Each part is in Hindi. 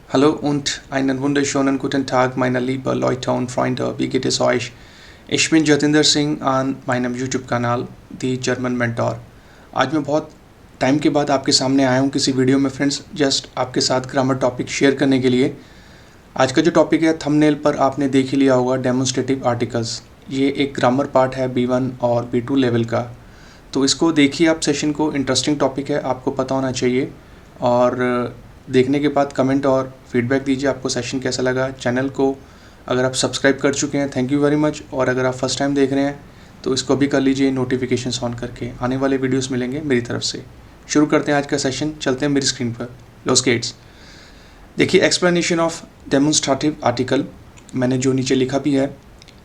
Hallo und einen wunderschönen guten Tag, meine liebe Leute und Freunde. Wie geht es euch? Ich bin Jatinder Singh an meinem YouTube-Kanal the German mentor. आज मैं बहुत टाइम के बाद आपके सामने आया हूँ किसी वीडियो में फ्रेंड्स, जस्ट आपके साथ ग्रामर टॉपिक शेयर करने के लिए। आज का जो टॉपिक है थंबनेल पर आपने देख ही लिया होगा, डेमोन्स्ट्रेटिव आर्टिकल्स। ये एक ग्रामर पार्ट है B1 और B2 लेवल का, तो इसको देखिए आप सेशन को। इंटरेस्टिंग टॉपिक है, आपको पता होना चाहिए। और देखने के बाद कमेंट और फीडबैक दीजिए, आपको सेशन कैसा लगा। चैनल को अगर आप सब्सक्राइब कर चुके हैं, थैंक यू वेरी मच। और अगर आप फर्स्ट टाइम देख रहे हैं तो इसको भी कर लीजिए नोटिफिकेशंस ऑन करके, आने वाले वीडियोस मिलेंगे मेरी तरफ से। शुरू करते हैं आज का सेशन, चलते हैं मेरी स्क्रीन पर। लो स्केट्स, देखिए एक्सप्लेनेशन ऑफ डेमोन्स्ट्रेटिव आर्टिकल मैंने जो नीचे लिखा भी है।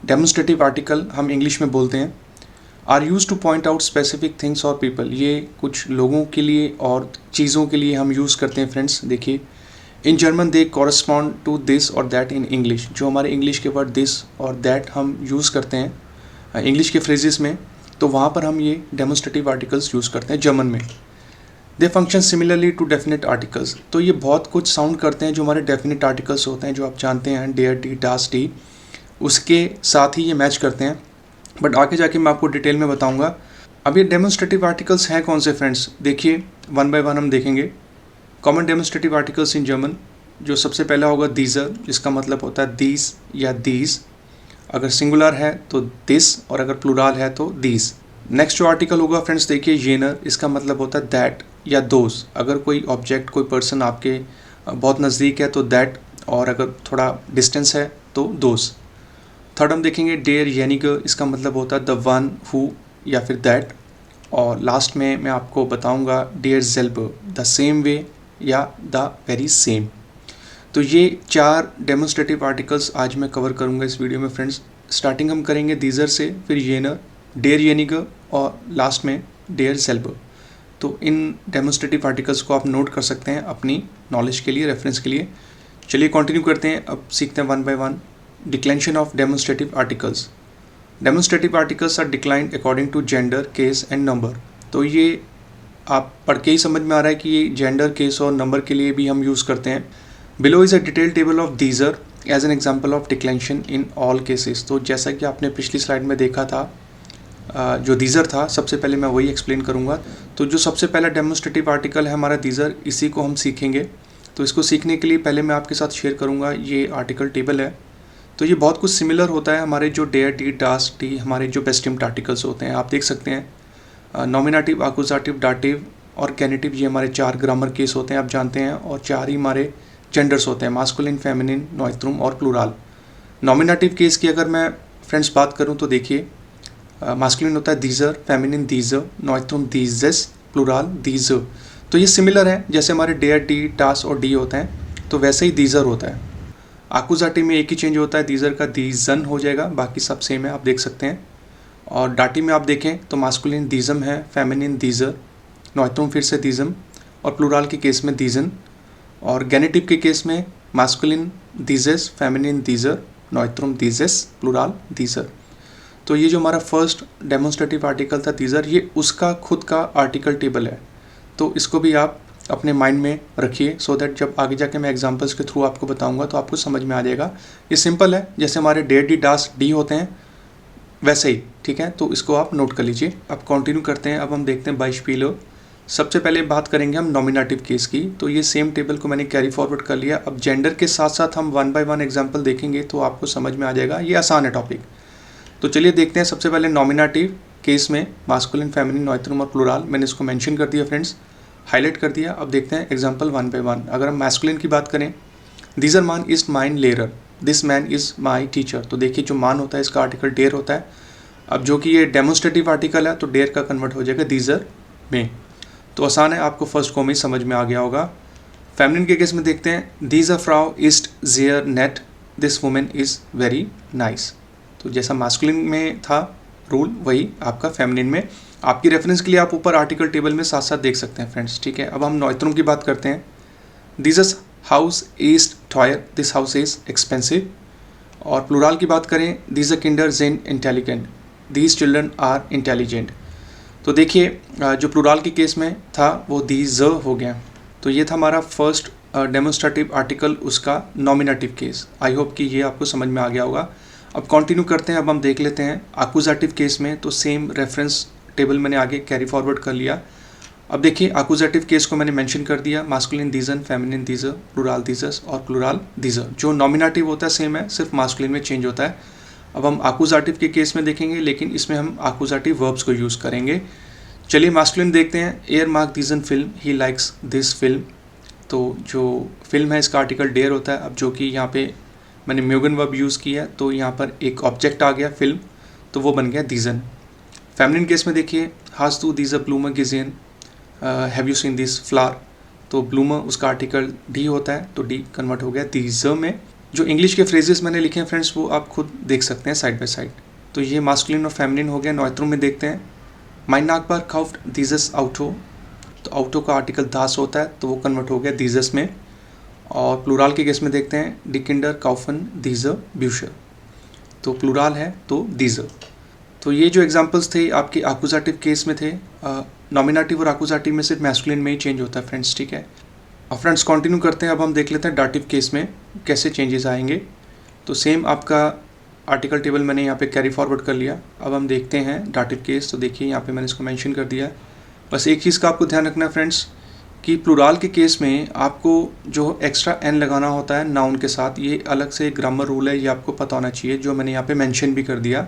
डेमोन्स्ट्रेटिव आर्टिकल हम इंग्लिश में बोलते हैं are used to point out specific things और पीपल। ये कुछ लोगों के लिए और चीज़ों के लिए हम यूज़ करते हैं फ्रेंड्स। देखिए in German they correspond to this और दैट इन इंग्लिश। जो हमारे इंग्लिश के वर्ड दिस और दैट हम यूज़ करते हैं इंग्लिश के फ्रेजेस में, तो वहाँ पर हम ये डेमोन्स्ट्रेटिव आर्टिकल्स यूज़ करते हैं जर्मन में। They function similarly to definite articles. तो ये बहुत कुछ साउंड करते हैं जो हमारे डेफिनेट आर्टिकल्स होते हैं, जो आप जानते हैं डेयर टी डास टी, उसके साथ ही ये मैच करते हैं। बट आगे जाके मैं आपको डिटेल में बताऊंगा। अब ये डेमोन्स्ट्रेटिव आर्टिकल्स हैं कौन से फ्रेंड्स, देखिए वन बाय वन हम देखेंगे। Common demonstrative articles in German, जो सबसे पहला होगा दीजर, जिसका मतलब होता है दीज या दीज। अगर सिंगुलर है तो दिस और अगर प्लूराल है तो दीज। नेक्स्ट जो आर्टिकल होगा फ्रेंड्स देखिए जेनर, इसका मतलब होता है दैट या दोज। अगर कोई ऑब्जेक्ट कोई पर्सन आपके बहुत नज़दीक है तो दैट, और अगर थोड़ा डिस्टेंस है तो दोज। थर्ड हम देखेंगे डेयर यानिक, इसका मतलब होता है द वन हु या फिर दैट। और लास्ट में मैं आपको बताऊंगा डेयर जेल्ब, द सेम वे या द वेरी सेम। तो ये 4 डेमोन्स्ट्रेटिव आर्टिकल्स आज मैं कवर करूंगा इस वीडियो में फ्रेंड्स। स्टार्टिंग हम करेंगे दीजर से, फिर येनर, डेयर यानिक और लास्ट में डेयर जेल्ब। तो इन डेमोन्स्ट्रेटिव आर्टिकल्स को आप नोट कर सकते हैं अपनी नॉलेज के लिए, रेफरेंस के लिए। चलिए कंटिन्यू करते हैं, अब सीखते हैं one by one. Declension of demonstrative articles. Demonstrative articles are declined according to gender, case and number. तो ये आप पढ़ के ही समझ में आ रहा है कि ये जेंडर, केस और नंबर के लिए भी हम यूज़ करते हैं। Below is a detailed table of these as an example of declension in all cases. तो जैसा कि आपने पिछली स्लाइड में देखा था, जो दीजर था, सबसे पहले मैं वही एक्सप्लेन करूँगा। तो जो सबसे पहला डेमोन्स्ट्रेटिव आर्टिकल है हमारा दीजर, इसी को हम सीखेंगे। तो इसको सीखने के लिए पहले मैं आपके साथ शेयर करूँगा ये आर्टिकल टेबल है। तो ये बहुत कुछ सिमिलर होता है हमारे जो डेयर टी डास टी, हमारे जो बेस्टिम्ड आर्टिकल्स होते हैं। आप देख सकते हैं नॉमिनेटिव, आकुजाटिव, डाटिव और कैनेटिव, ये हमारे 4 ग्रामर केस होते हैं, आप जानते हैं। और 4 ही हमारे जेंडर्स होते हैं, मास्कुलिन, फेमिनिन, नॉइट्रुम और प्लूराल। नॉमिनेटिव केस की अगर मैं फ्रेंड्स बात करूँ तो देखिए मास्कुलिन होता है दीजर, फेमिनिन दीजर, नॉइट्रुम दीजेस, प्लूराल दीजर। तो ये सिमिलर है, जैसे हमारे डेयर टी, टास और डी होते हैं, तो वैसे ही दीजर होता है। आकुजाटिव में एक ही चेंज होता है, दीजर का दीजन हो जाएगा, बाकी सब सेम है, आप देख सकते हैं। और डाटी में आप देखें तो मास्कुलिन दीजम है, फेमिनिन दीजर, नॉइट्रुम फिर से दीजम, और प्लूराल के केस में दीजन। और गेनेटिव के केस में मास्कुलिन दीजेस, फेमिनिन दीजर, नॉइट्रुम दीजेस, प्लूराल दीजर। तो ये जो हमारा फर्स्ट डेमोन्स्ट्रेटिव आर्टिकल था दीजर, ये उसका खुद का आर्टिकल टेबल है। तो इसको भी आप अपने माइंड में रखिए, सो दैट जब आगे जाके मैं एग्जांपल्स के थ्रू आपको बताऊंगा तो आपको समझ में आ जाएगा। ये सिंपल है, जैसे हमारे डेयर डी डास डी होते हैं वैसे ही, ठीक है। तो इसको आप नोट कर लीजिए। अब कंटिन्यू करते हैं, अब हम देखते हैं बाइशपीलो। सबसे पहले बात करेंगे हम नॉमिनेटिव केस की। तो ये सेम टेबल को मैंने कैरी फॉरवर्ड कर लिया। अब जेंडर के साथ साथ हम वन बाय वन एग्जाम्पल देखेंगे तो आपको समझ में आ जाएगा, ये आसान है टॉपिक। तो चलिए देखते हैं। सबसे पहले नॉमिनेटिव केस में मास्कुलिन, फेमिनिन, नॉइट्रुम और प्लूराल, मैंने इसको मेंशन कर दिया फ्रेंड्स, हाईलाइट कर दिया। अब देखते हैं एग्जांपल वन बाय वन। अगर हम मैस्कुलिन की बात करें, दीजर मान is mine layer, this man is my teacher. तो देखिए जो मान होता है इसका आर्टिकल डेयर होता है। अब जो कि ये डेमोन्स्ट्रेटिव आर्टिकल है तो डेयर का कन्वर्ट हो जाएगा दीजर में। तो आसान है, आपको फर्स्ट को में समझ में आ गया होगा। फेमिनिन के केस में देखते हैं, these a Frau east jeer net, this women is very nice. तो जैसा मास्कुलिन में था रूल, वही आपका फेमिनिन में। आपकी रेफरेंस के लिए आप ऊपर आर्टिकल टेबल में साथ साथ देख सकते हैं फ्रेंड्स, ठीक है। अब हम नॉइट्रुम की बात करते हैं। दिस हाउस इज टॉयर, दिस हाउस इज एक्सपेंसिव। और प्लूराल की बात करें, दिस अ किंडर जेन इंटेलिजेंट, दीज चिल्ड्रन आर इंटेलिजेंट। तो देखिए जो प्लूराल के केस में था वो दीज हो गया। तो ये था हमारा फर्स्ट डेमोन्स्ट्रेटिव आर्टिकल उसका नॉमिनेटिव केस। आई होप कि ये आपको समझ में आ गया होगा। अब कंटिन्यू करते हैं। अब हम देख लेते हैं एक्यूजेटिव केस में, तो सेम रेफरेंस टेबल मैंने आगे कैरी फॉरवर्ड कर लिया। अब देखिए एक्यूजेटिव केस को मैंने मेंशन कर दिया, मास्कुलिन दीजन, फेमिनिन दीजर, प्लूराल दीजस और प्लूराल दीजर। जो नॉमिनेटिव होता है सेम है, सिर्फ मास्कुलिन में चेंज होता है। अब हम एक्यूजेटिव के केस में देखेंगे, लेकिन इसमें हम एक्यूजेटिव वर्ब्स को यूज़ करेंगे। चलिए मास्कुलिन देखते हैं। एयर मार्क दीजन फिल्म, ही लाइक्स दिस फिल्म। तो जो फिल्म है इसका आर्टिकल डेयर होता है। अब जो कि यहाँ पे मैंने म्यूगन वर्ब यूज़ किया है, तो यहाँ पर एक ऑब्जेक्ट आ गया फिल्म, तो वो बन गया दीजन। फेमिनिन केस में देखिए, हाज टू दीज अ ब्लूमर गिजेन, have you seen this flower. तो ब्लूमर उसका आर्टिकल डी होता है, तो डी कन्वर्ट हो गया दीजर में। जो इंग्लिश के फ्रेजेस मैंने लिखे हैं फ्रेंड्स, वो आप खुद देख सकते हैं साइड बाय साइड। तो ये मास्कुलिन और फेमिनिन हो गया। नॉइत्रुम में देखते हैं, माइन नागबार काउफ्ट दीजस आउटो। तो आउटो का आर्टिकल दास होता है, तो वो कन्वर्ट हो गया दीजस में। और प्लूराल के केस में देखते हैं, डिकिंडर काउफन दीजर ब्यूशर। तो प्लूराल है तो दीजर। तो ये जो एग्जांपल्स थे आपके एक्यूजेटिव केस में थे। नॉमिनेटिव और एक्यूजेटिव में सिर्फ मैस्कुलिन में ही चेंज होता है फ्रेंड्स, ठीक है। और फ्रेंड्स कंटिन्यू करते हैं। अब हम देख लेते हैं डाटिव केस में कैसे चेंजेस आएंगे। तो सेम आपका आर्टिकल टेबल मैंने यहाँ पे कैरी फॉरवर्ड कर लिया। अब हम देखते हैं डाटिव केस। तो देखिए यहाँ पे मैंने इसको मेंशन कर दिया है। बस एक चीज़ का आपको ध्यान रखना है फ्रेंड्स, कि प्लूराल के केस में आपको जो एक्स्ट्रा एन लगाना होता है नाउन के साथ, ये अलग से ग्रामर रूल है, ये आपको पता होना चाहिए, जो मैंने यहाँ पे मेंशन भी कर दिया।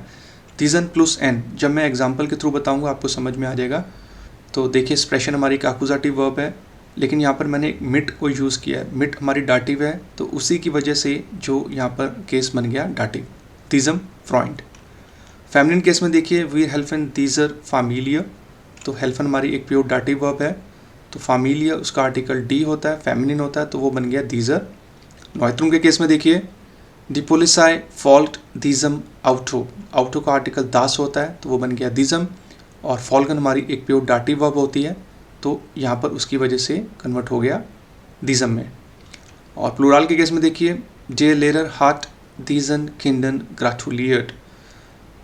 दीजन प्लस एन, जब मैं एग्जांपल के थ्रू बताऊंगा आपको समझ में आ जाएगा। तो देखिए एक्सप्रेशन हमारी एक एक्यूजेटिव वर्ब है, लेकिन यहाँ पर मैंने मिट को यूज़ किया है। मिट हमारी डाटिव है, तो उसी की वजह से जो यहाँ पर केस बन गया डाटिव, दीजम फ्रॉइंड। फेमिनिन केस में देखिए, वीर हेल्फन दीजर फामिलियर। तो हेल्फन हमारी एक प्योर डाटिव वर्ब है, तो फामिलियर उसका आर्टिकल डी होता है, फेमिनिन होता है, तो वो बन गया दीजर। नॉइत्रुम के केस में देखिए, दी पोलिसाई फॉल्ट दीजम आउटो। आउटो का आर्टिकल दास होता है, तो वो बन गया दीजम। और फॉल्गन हमारी एक प्योर डाटिव वर्ब होती है, तो यहाँ पर उसकी वजह से कन्वर्ट हो गया दीजम में। और प्लूराल के केस में देखिए, जे लेरर हार्ट दीजन किंडन ग्राटुलियट।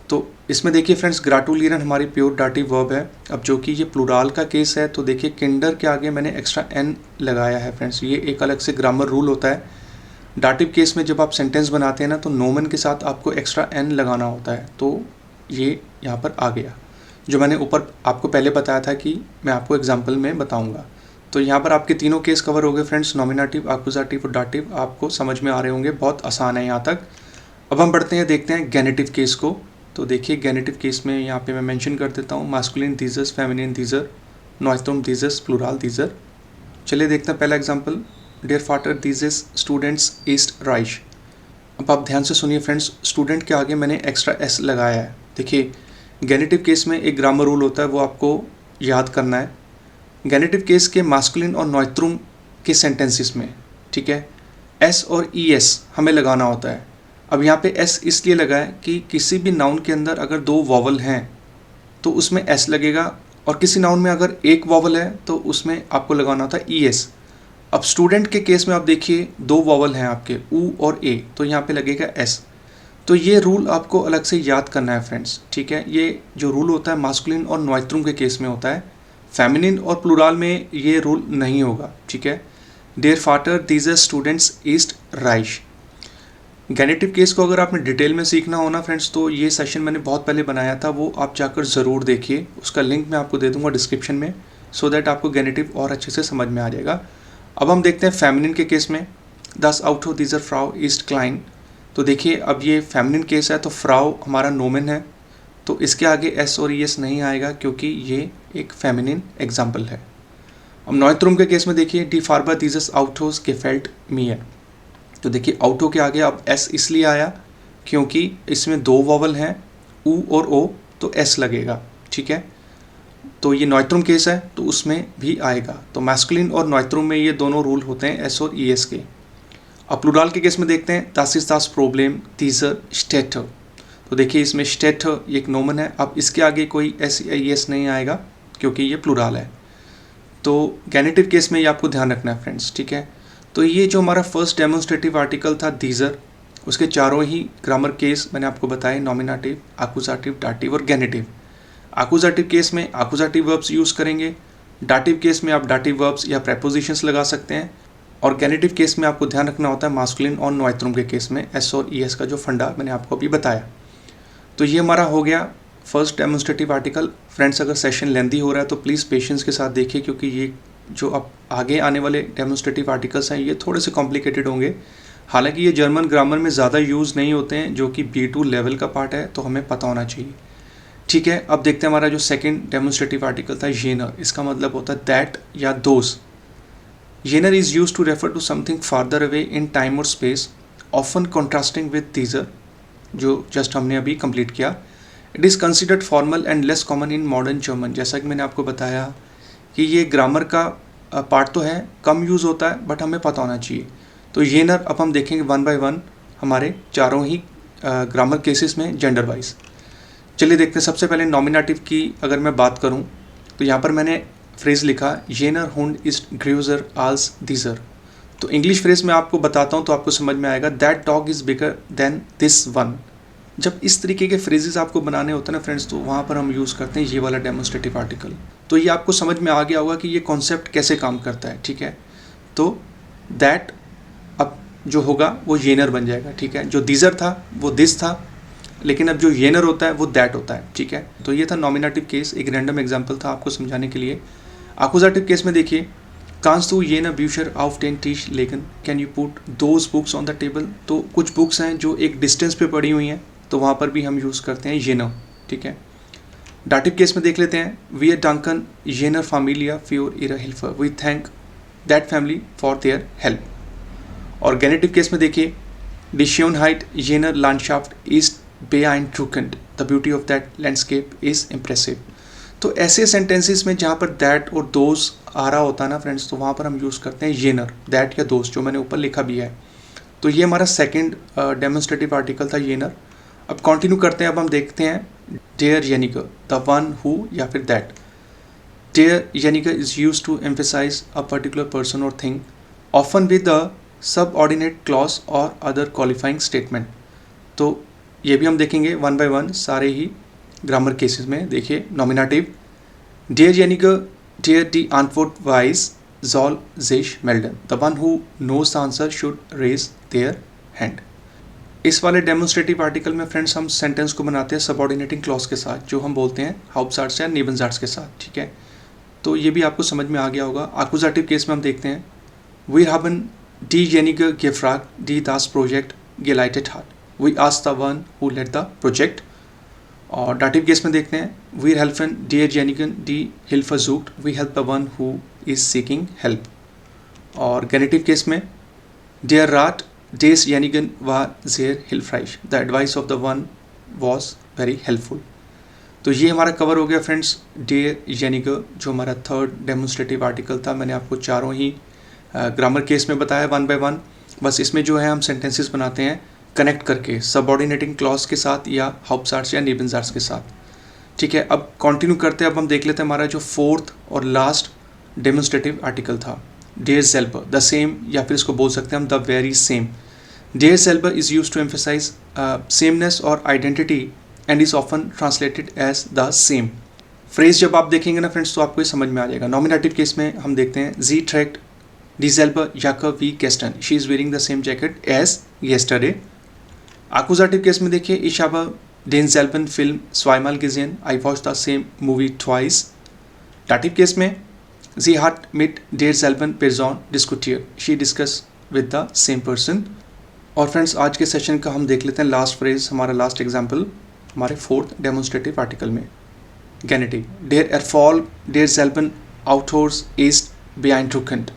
तो इसमें देखिए फ्रेंड्स, ग्राटुलियन हमारी प्योर डाटिव वर्ब है। अब जो कि ये प्लूराल का केस है, तो देखिए किंडर के आगे मैंने एक्स्ट्रा एन लगाया है फ्रेंड्स। ये एक अलग से ग्रामर रूल होता है। डाटिव केस में जब आप सेंटेंस बनाते हैं ना, तो नोमन के साथ आपको एक्स्ट्रा एन लगाना होता है, तो ये यहाँ पर आ गया, जो मैंने ऊपर आपको पहले बताया था कि मैं आपको एग्जाम्पल में बताऊँगा। तो यहाँ पर आपके तीनों केस कवर हो गए फ्रेंड्स, नॉमिनेटिव, एक्यूजेटिव और डाटिव। आपको समझ में आ रहे होंगे, बहुत आसान है यहाँ तक। अब हम बढ़ते हैं, देखते हैं गेनेटिव केस को। तो देखिए गेनेटिव केस में यहाँ पे मैं मेंशन कर देता हूँ, मास्कुलिन दीजर्स, फेमिनिन दीजर, नॉइत्रुम दीजर्स, प्लूराल दीजर। चलिए देखते हैं पहला एग्जांपल, डियर फादर दीजर्स स्टूडेंट्स ईस्ट राइश। अब आप ध्यान से सुनिए फ्रेंड्स, स्टूडेंट के आगे मैंने एक्स्ट्रा एस लगाया है। देखिए गेनेटिव केस में एक ग्रामर रूल होता है, वो आपको याद करना है। गेनेटिव केस के मास्कुलिन और नॉइत्रुम के सेंटेंसेस में, ठीक है, एस और ई एस हमें लगाना होता है। अब यहाँ पे एस इसलिए लगा है कि किसी भी नाउन के अंदर अगर दो वॉवल हैं तो उसमें एस लगेगा, और किसी नाउन में अगर एक वॉवल है तो उसमें आपको लगाना होता है ई एस। अब स्टूडेंट के केस में आप देखिए, दो वॉवल हैं आपके, ऊ और ए, तो यहाँ पे लगेगा एस। तो ये रूल आपको अलग से याद करना है फ्रेंड्स, ठीक है। ये जो रूल होता है मास्कुलिन और नॉइत्रुम के केस में होता है, फेमिनिन और प्लूराल में ये रूल नहीं होगा, ठीक है। डियर फादर दीजर स्टूडेंट्स ईस्ट राइश। गेनेटिव केस को अगर आपने डिटेल में सीखना हो ना फ्रेंड्स, तो ये सेशन मैंने बहुत पहले बनाया था, वो आप जाकर ज़रूर देखिए। उसका लिंक मैं आपको दे दूंगा डिस्क्रिप्शन में, सो दैट आपको गेनेटिव और अच्छे से समझ में आ जाएगा। अब हम देखते हैं फेमिनिन के केस में, दस आउटो दीजर फ्राउ ईस्ट क्लाइन। तो देखिए अब ये फेमिनिन केस है, तो फ्राउ हमारा नोमेन है, तो इसके आगे एस और ई एस नहीं आएगा, क्योंकि ये एक फेमिनिन एग्जाम्पल है। अब नॉइत्रुम के केस में देखिए, डी फार्बर दीजस आउटोस गेफेल्ट मियर। तो देखिए आउटो के आगे अब एस इसलिए आया क्योंकि इसमें दो वॉवल हैं, ऊ और ओ, तो एस लगेगा, ठीक है। तो ये नॉइत्रुम केस है, तो उसमें भी आएगा। तो मैस्कुलिन और नॉइत्रुम में ये दोनों रूल होते हैं, एस और ई एस के। अब प्लूराल के केस में देखते हैं, दास इज दास प्रॉब्लम दीजर स्टेटर। तो देखिए इसमें स्टेटर ये एक नोमन है, अब इसके आगे कोई एस या ई एस नहीं आएगा, क्योंकि ये प्लूराल है। तो गेनेटिव केस में ये आपको ध्यान रखना है फ्रेंड्स, ठीक है। तो ये जो हमारा फर्स्ट डेमोन्स्ट्रेटिव आर्टिकल था दीजर, उसके चारों ही ग्रामर केस मैंने आपको बताए, नॉमिनेटिव, एक्यूजेटिव, डाटिव और गेनेटिव। एक्यूजेटिव केस में एक्यूजेटिव वर्ब्स यूज़ करेंगे, डाटिव केस में आप डाटिव वर्ब्स या प्रेपोजिशंस लगा सकते हैं, और गेनेटिव केस में आपको ध्यान रखना होता है मास्कुलिन और नोएथ्रुम के केस में एस और ई एस का जो फंडा मैंने आपको अभी बताया। तो ये हमारा हो गया फर्स्ट डेमोन्स्ट्रेटिव आर्टिकल। फ्रेंड्स अगर सेशन लेंदी हो रहा है तो प्लीज़ पेशेंस के साथ देखिए, क्योंकि ये जो अब आगे आने वाले डेमोन्स्ट्रेटिव आर्टिकल्स हैं ये थोड़े से कॉम्प्लिकेटेड होंगे। हालांकि ये जर्मन ग्रामर में ज़्यादा यूज़ नहीं होते हैं, जो कि B2 लेवल का पार्ट है, तो हमें पता होना चाहिए। ठीक है, अब देखते हैं हमारा जो सेकंड डेमोन्स्ट्रेटिव आर्टिकल था जेनर। इसका मतलब होता है दैट या दोज। जेनर is use to refer to something farther away in time और स्पेस, ऑफन कॉन्ट्रास्टिंग विद दीजर, जो जस्ट हमने अभी कंप्लीट किया। It is considered formal and less common in modern German. जैसा कि मैंने आपको बताया कि ये ग्रामर का पार्ट तो है, कम यूज़ होता है, बट हमें पता होना चाहिए। तो जेनर अब हम देखेंगे वन बाय वन हमारे चारों ही ग्रामर केसेस में जेंडर वाइज। चलिए देखते हैं। सबसे पहले नॉमिनेटिव की अगर मैं बात करूं तो यहाँ पर मैंने फ्रेज़ लिखा जेनर हुंड इज ग्रूजर आल्स दीजर। तो इंग्लिश फ्रेज़ में आपको बताता हूँ तो आपको समझ में आएगा, that dog is bigger than this one. जब इस तरीके के फ्रेजेस आपको बनाने होते हैं ना फ्रेंड्स, तो वहाँ पर हम यूज़ करते हैं ये वाला डेमोन्स्ट्रेटिव आर्टिकल। तो ये आपको समझ में आ गया होगा कि ये कॉन्सेप्ट कैसे काम करता है। ठीक है, तो दैट अब जो होगा वो जेनर बन जाएगा। ठीक है, जो दीजर था वो दिस था, लेकिन अब जो जेनर होता है वो दैट होता है। ठीक है, तो ये था नॉमिनेटिव केस, एक रैंडम एग्जांपल था आपको समझाने के लिए। एक्यूजेटिव केस में देखिए, कांस तू ये ना ब्यूशर ऑफ 10 टीच लेकिन can you put those books on the table. तो कुछ बुक्स हैं जो एक डिस्टेंस पे पड़ी हुई हैं, तो वहाँ पर भी हम यूज़ करते हैं जेनर। ठीक है, डाटिव केस में देख लेते हैं, वी आर डंकन जेनर फैमिलिया फ्योर इरा हिल्फर, we thank that family for their help. और गेनेटिव केस में देखिए, डी श्योनहाइट जेनर लैंडस्चाफ्ट इज बेआइंड्रुकंड, the beauty of that landscape is impressive. तो ऐसे सेंटेंसेस में जहाँ पर दैट और दोज आ रहा होता है ना फ्रेंड्स, तो वहाँ पर हम यूज़ करते हैं जेनर, दैट या दोज, जो मैंने ऊपर लिखा भी है। तो ये हमारा सेकेंड डेमोन्स्ट्रेटिव आर्टिकल था जेनर। अब कंटिन्यू करते हैं। अब हम देखते हैं डेयर यानिका, द वन हु या फिर दैट। डेयर यानिका is use to emphasize a particular person और thing, often with a subordinate clause और अदर क्वालिफाइंग स्टेटमेंट। तो ये भी हम देखेंगे वन बाय वन सारे ही ग्रामर केसेस में। देखिए नॉमिनेटिव, डेयर यानिका डेयर डी आंटवर्ट वाइज जॉल जेश मेल्डन, the one who knows the answer should raise their hand. इस वाले डेमोन्स्ट्रेटिव आर्टिकल में फ्रेंड्स हम सेंटेंस को बनाते हैं सबऑर्डिनेटिंग क्लॉज के साथ, जो हम बोलते हैं हाउप्टसाट्स या नेबनसाट्स के साथ। ठीक है, तो ये भी आपको समझ में आ गया होगा। एक्यूजेटिव केस में हम देखते हैं, वीर haben diejenige gefragt, die das Projekt geleitet hat. We asked the one who led the project. और डाटिव केस में देखते हैं, वीर हेल्फन diejenige die Hilfe sucht, we help the one who is seeking help. और गेनेटिव केस में, der Rat desjenigen war sehr hilfreich, the advice of the one was very helpful. तो ये हमारा कवर हो गया फ्रेंड्स derjenige, जो हमारा थर्ड डेमोन्स्ट्रेटिव आर्टिकल था। मैंने आपको चारों ही ग्रामर केस में बताया वन बाय वन। बस इसमें जो है हम सेंटेंसेस बनाते हैं कनेक्ट करके सबऑर्डिनेटिंग क्लॉज के साथ या हाउप्टसाट्स या नेबनसाट्स के साथ। ठीक है, अब कंटिन्यू करते हैं। अब हम देख लेते हैं हमारा जो फोर्थ और लास्ट डेमोन्स्ट्रेटिव आर्टिकल था, डेयर सेल्बर, द सेम, या फिर इसको बोल सकते हैं हम द वेरी सेम। डेयर सेल्बर is use to emphasize sameness और identity and is often translated as the same. Phrase जब आप देखेंगे ना फ्रेंड्स तो आपको ये समझ में आ जाएगा। नॉमिनेटिव केस में हम देखते हैं, जी tract dieselbe Jacke wie gestern, she is wearing the same jacket as yesterday. Accusative case में देखिए, ich habe denselben Film zweimal gesehen, I watched the same movie twice. Dative case में, sie hat mit derselben Person diskutiert, she discussed with the same person. और फ्रेंड्स आज के सेशन का हम देख लेते हैं लास्ट फ्रेज, हमारा लास्ट एग्जाम्पल हमारे फोर्थ डेमोन्स्ट्रेटिव आर्टिकल में। गेनेटिव, der Erfolg derselben Autors ist beeindruckend,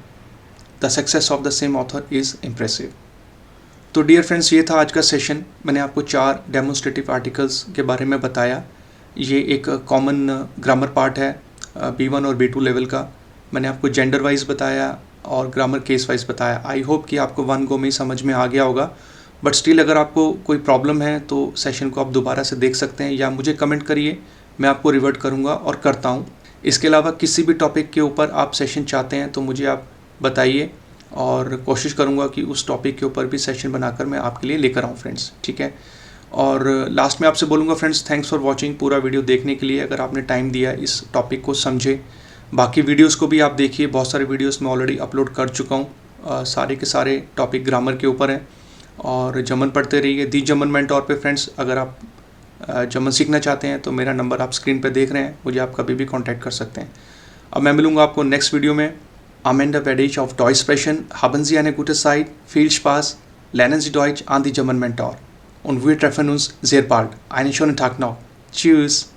the success of the same author is impressive. तो डियर फ्रेंड्स ये था आज का सेशन। मैंने आपको 4 डेमोन्स्ट्रेटिव आर्टिकल्स के बारे में बताया। ये एक कॉमन ग्रामर पार्ट है B1 और B2 लेवल का। मैंने आपको जेंडर वाइज बताया और ग्रामर केस वाइज बताया। आई होप कि आपको वन गो में समझ में आ गया होगा, बट स्टिल अगर आपको कोई प्रॉब्लम है तो सेशन को आप दोबारा से देख सकते हैं या मुझे कमेंट करिए, मैं आपको रिवर्ट करूँगा और करता हूँ। इसके अलावा किसी भी टॉपिक के ऊपर आप सेशन चाहते हैं तो मुझे आप बताइए और कोशिश करूंगा कि उस टॉपिक के ऊपर भी सेशन बनाकर मैं आपके लिए लेकर आऊँ फ्रेंड्स। ठीक है, और लास्ट में आपसे बोलूँगा फ्रेंड्स, थैंक्स फॉर वाचिंग। पूरा वीडियो देखने के लिए अगर आपने टाइम दिया इस टॉपिक को समझे। बाकी वीडियोस को भी आप देखिए, बहुत सारे वीडियोस मैं ऑलरेडी अपलोड कर चुका हूँ सारे के सारे टॉपिक ग्रामर के ऊपर हैं और जर्मन पढ़ते रहिए। दी जर्मन मेंटोर पे फ्रेंड्स, अगर आप जर्मन सीखना चाहते हैं तो मेरा नंबर आप स्क्रीन पे देख रहे हैं, मुझे आप कभी भी कांटेक्ट कर सकते हैं। अब मैं मिलूंगा आपको नेक्स्ट वीडियो में। Am Ende werde ich auf Deutsch sprechen. Haben Sie eine gute Zeit, viel Spaß, lernen Sie Deutsch an die German Mentor. Und wir treffen uns sehr bald. Einen schönen Tag noch. Tschüss.